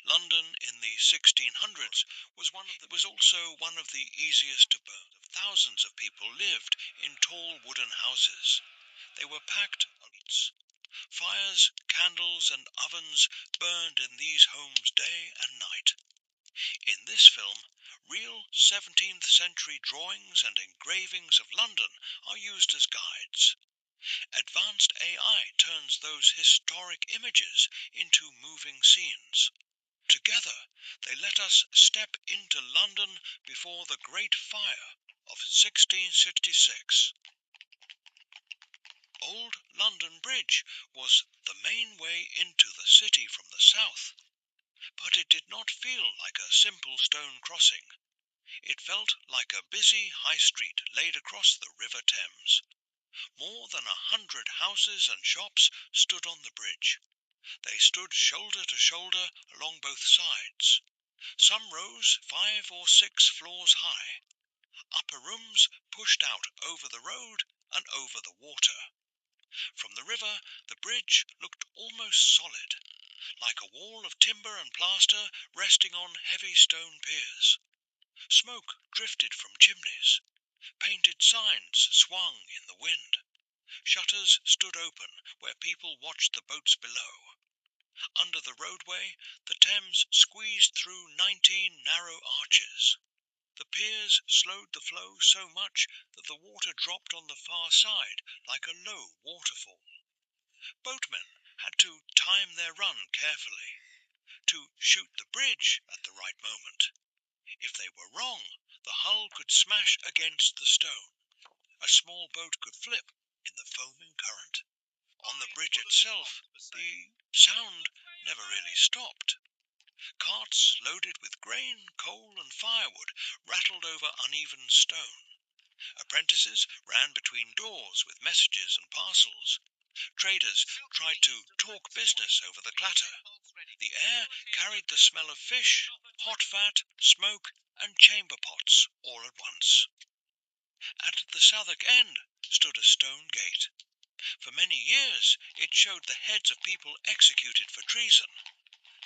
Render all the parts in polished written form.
London in the 1600s was also one of the easiest to burn. Thousands of people lived in tall wooden houses. They were packed on streets. Fires, candles, and ovens burned in these homes day and night. In this film, real 17th century drawings and engravings of London are used as guides. Advanced AI turns those historic images into moving scenes. Together, they let us step into London before the Great Fire of 1666. Old London Bridge was the main way into the city from the south, but it did not feel like a simple stone crossing. It felt like a busy high street laid across the River Thames. More than 100 houses and shops stood on the bridge. They stood shoulder to shoulder along both sides. Some rose 5 or 6 floors high. Upper rooms pushed out over the road and over the water. From the river, the bridge looked almost solid, like a wall of timber and plaster resting on heavy stone piers. Smoke drifted from chimneys. Painted signs swung in the wind. Shutters stood open where people watched the boats below. Under the roadway, the Thames squeezed through 19 narrow arches. The piers slowed the flow so much that the water dropped on the far side like a low waterfall. Boatmen had to time their run carefully, to shoot the bridge at the right moment. If they were wrong, the hull could smash against the stone. A small boat could flip in the foaming current. On the bridge itself, the sound never really stopped. Carts loaded with grain, coal and firewood rattled over uneven stone. Apprentices ran between doors with messages and parcels. Traders tried to talk business over the clatter. The air carried the smell of fish, hot fat, smoke and chamber pots all at once. At the Southwark end stood a stone gate. For many years it showed the heads of people executed for treason.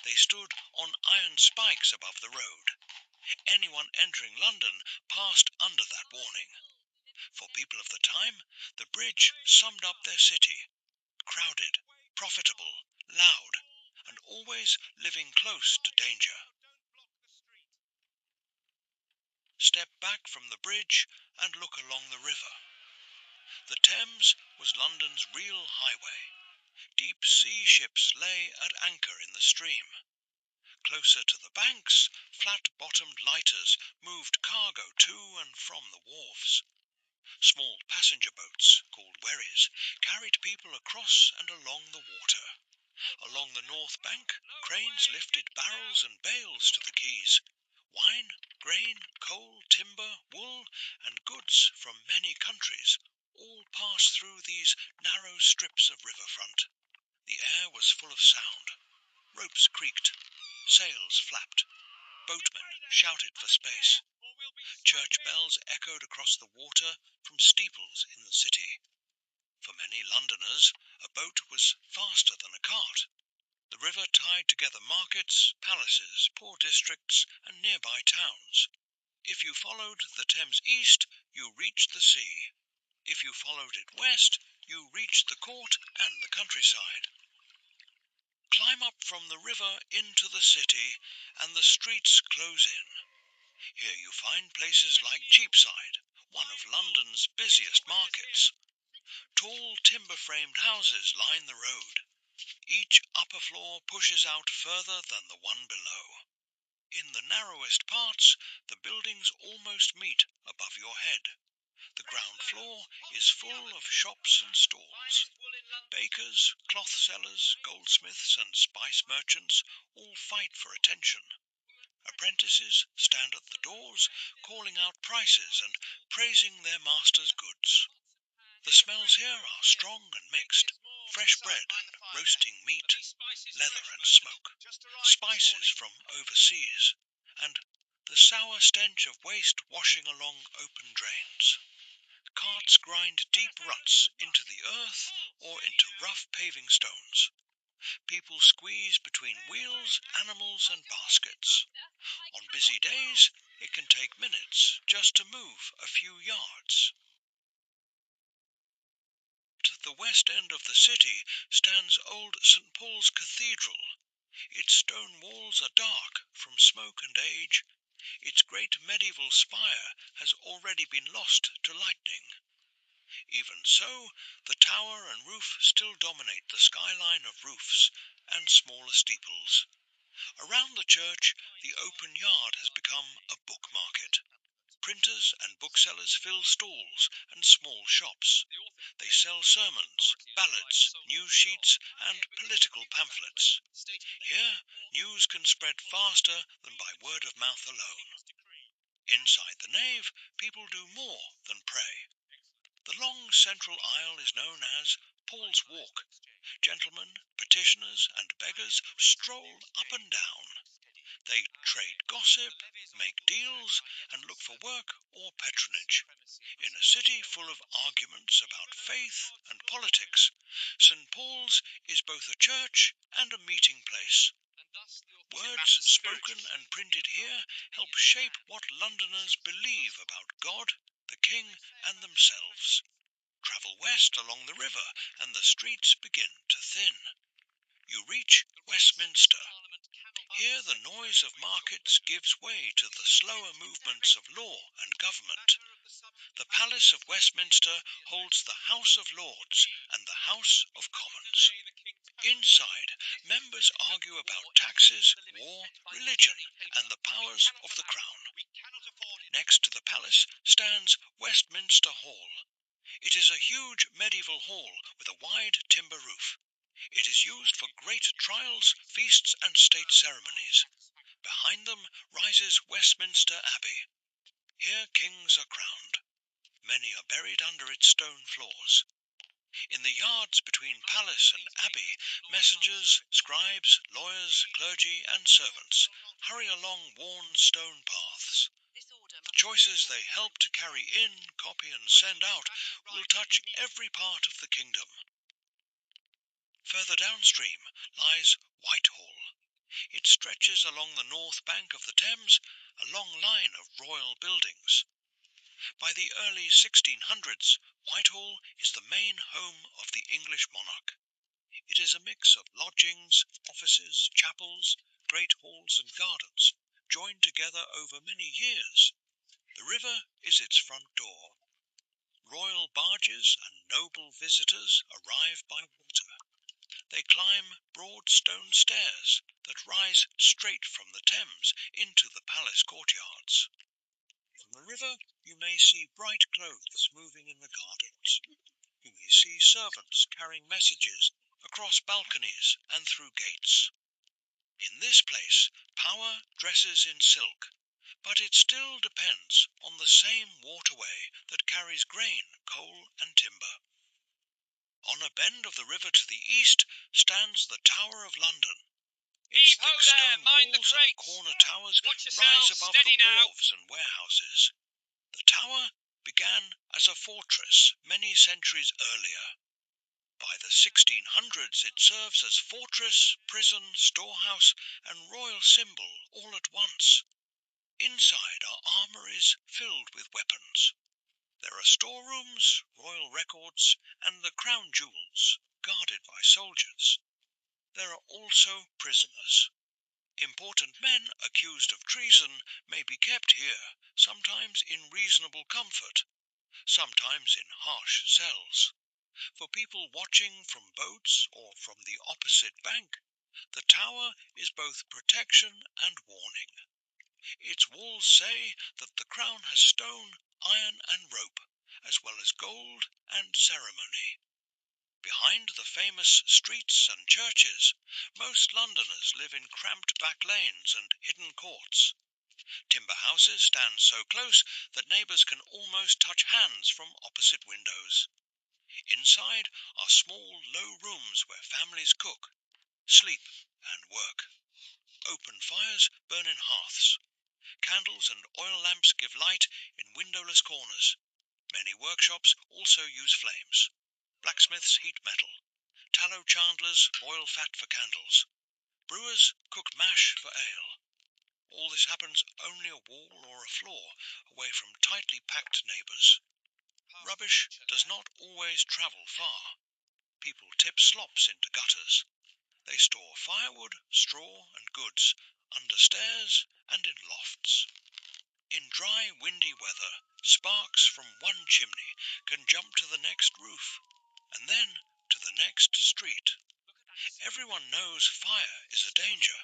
They stood on iron spikes above the road. Anyone entering London passed under that warning. For people of the time, the bridge summed up their city. Crowded, profitable, loud, and always living close to danger. Step back from the bridge and look along the river. The Thames was London's real highway. Deep sea ships lay at anchor in the stream. Closer to the banks, flat-bottomed lighters moved cargo to and from the wharves. Small passenger boats, called wherries, carried people across and along the water. Along the north bank, cranes lifted barrels and bales to the quays. Wine, grain, coal, timber, wool, and goods from many countries all passed through these narrow strips of riverfront. The air was full of sound. Ropes creaked. Sails flapped. Boatmen shouted for space. Church bells echoed across the water from steeples in the city. For many Londoners, a boat was faster than a cart. The river tied together markets, palaces, poor districts, and nearby towns. If you followed the Thames east, you reached the sea. If you followed it west, you reached the court and the countryside. Climb up from the river into the city, and the streets close in. Here you find places like Cheapside, one of London's busiest markets. Tall timber-framed houses line the road. Each upper floor pushes out further than the one below. In the narrowest parts, the buildings almost meet above your head. The ground floor is full of shops and stalls. Bakers, cloth sellers, goldsmiths and spice merchants all fight for attention. Apprentices stand at the doors, calling out prices and praising their master's goods. The smells here are strong and mixed. Fresh bread and roasting meat, leather and smoke, spices from overseas, and the sour stench of waste washing along open drains. Carts grind deep ruts into the earth or into rough paving stones. People squeeze between wheels, animals, and baskets. On busy days, it can take minutes just to move a few yards. At the west end of the city stands old St. Paul's Cathedral. Its stone walls are dark from smoke and age. Its great medieval spire has already been lost to lightning. Even so, the tower and roof still dominate the skyline of roofs and smaller steeples. Around the church, the open yard has become a book market. Printers and booksellers fill stalls and small shops. They sell sermons, ballads, news sheets, and political pamphlets. Here, news can spread faster than by word of mouth alone. Inside the nave, people do more than pray. The long central aisle is known as Paul's Walk. Gentlemen, petitioners, and beggars stroll up and down. They trade gossip, make deals, and look for work or patronage. In a city full of arguments about faith and politics, St. Paul's is both a church and a meeting place. Words spoken and printed here help shape what Londoners believe about God, the King, and themselves. Travel west along the river, and the streets begin to thin. You reach Westminster. Here the noise of markets gives way to the slower movements of law and government. The Palace of Westminster holds the House of Lords and the House of Commons. Inside, members argue about taxes, war, religion, and the powers of the Crown. Next to the palace stands Westminster Hall. It is a huge medieval hall with a wide timber roof. It is used for great trials, feasts, and state ceremonies. Behind them rises Westminster Abbey. Here kings are crowned. Many are buried under its stone floors. In the yards between palace and abbey, messengers, scribes, lawyers, clergy, and servants hurry along worn stone paths. The choices they help to carry in, copy, and send out will touch every part of the kingdom. Further downstream lies Whitehall. It stretches along the north bank of the Thames, a long line of royal buildings. By the early 1600s, Whitehall is the main home of the English monarch. It is a mix of lodgings, offices, chapels, great halls and gardens, joined together over many years. The river is its front door. Royal barges and noble visitors arrive by water. They climb broad stone stairs that rise straight from the Thames into the palace courtyards. From the river you may see bright clothes moving in the gardens. You may see servants carrying messages across balconies and through gates. In this place, power dresses in silk, but it still depends on the same waterway that carries grain, coal and timber. On a bend of the river to the east stands the Tower of London. Its thick stone walls and corner towers rise above the wharves and warehouses. The tower began as a fortress many centuries earlier. By the 1600s it serves as fortress, prison, storehouse and royal symbol all at once. Inside are armories filled with weapons. There are storerooms, royal records, and the crown jewels, guarded by soldiers. There are also prisoners. Important men accused of treason may be kept here, sometimes in reasonable comfort, sometimes in harsh cells. For people watching from boats or from the opposite bank, the tower is both protection and warning. Its walls say that the crown has stone, iron and rope, as well as gold and ceremony. Behind the famous streets and churches, most Londoners live in cramped back lanes and hidden courts. Timber houses stand so close that neighbours can almost touch hands from opposite windows. Inside are small, low rooms where families cook, sleep and work. Open fires burn in hearths. Candles and oil lamps give light in windowless corners. Many workshops also use flames. Blacksmiths heat metal. tallow chandlers boil fat for candles. Brewers cook mash for ale. All this happens only a wall or a floor away from tightly packed neighbours. Rubbish does not always travel far. People tip slops into gutters. They store firewood, straw and goods under stairs and in lofts. In dry, windy weather, sparks from one chimney can jump to the next roof, and then to the next street. Everyone knows fire is a danger,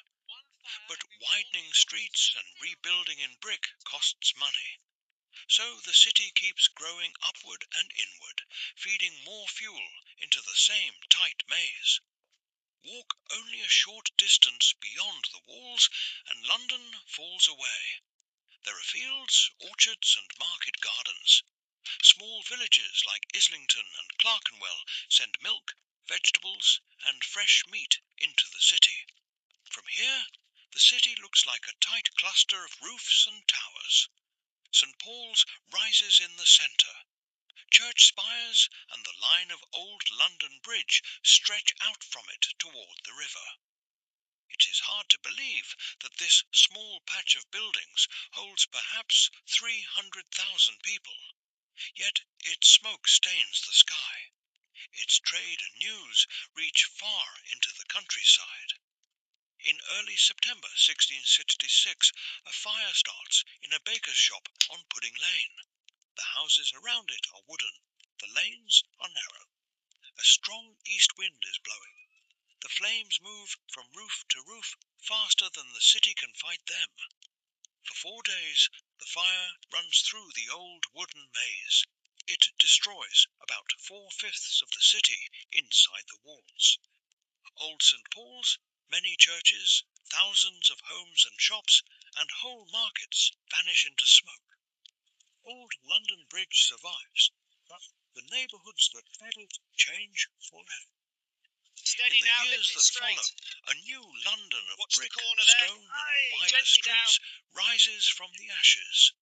but widening streets and rebuilding in brick costs money. So the city keeps growing upward and inward, feeding more fuel into the same tight maze. Walk only a short distance beyond the walls, and London falls away. There are fields, orchards and market gardens. Small villages like Islington and Clerkenwell send milk, vegetables and fresh meat into the city. From here, the city looks like a tight cluster of roofs and towers. St. Paul's rises in the centre. Church spires and the line of old London Bridge stretch out from it toward the river. It is hard to believe that this small patch of buildings holds perhaps 300,000 people. Yet its smoke stains the sky. Its trade and news reach far into the countryside. In early September 1666, a fire starts in a baker's shop on Pudding Lane. The houses around it are wooden. The lanes are narrow. A strong east wind is blowing. The flames move from roof to roof faster than the city can fight them. For 4 days, the fire runs through the old wooden maze. It destroys about 4/5 of the city inside the walls. Old St. Paul's, many churches, thousands of homes and shops, and whole markets vanish into smoke. Old London Bridge survives, but the neighbourhoods that fed it change forever. Steady In the now, years lift it that straight. follow, a new London of Watch the brick, corner there. stone Aye, and wider gently streets rises from the ashes.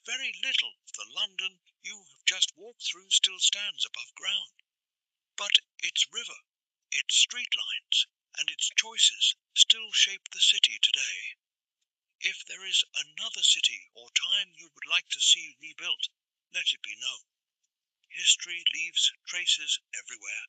Very little of the London you have just walked through still stands above ground. But its river, its street lines, and its choices still shape the city today. If there is another city or time you would like to see rebuilt, let it be known. History leaves traces everywhere,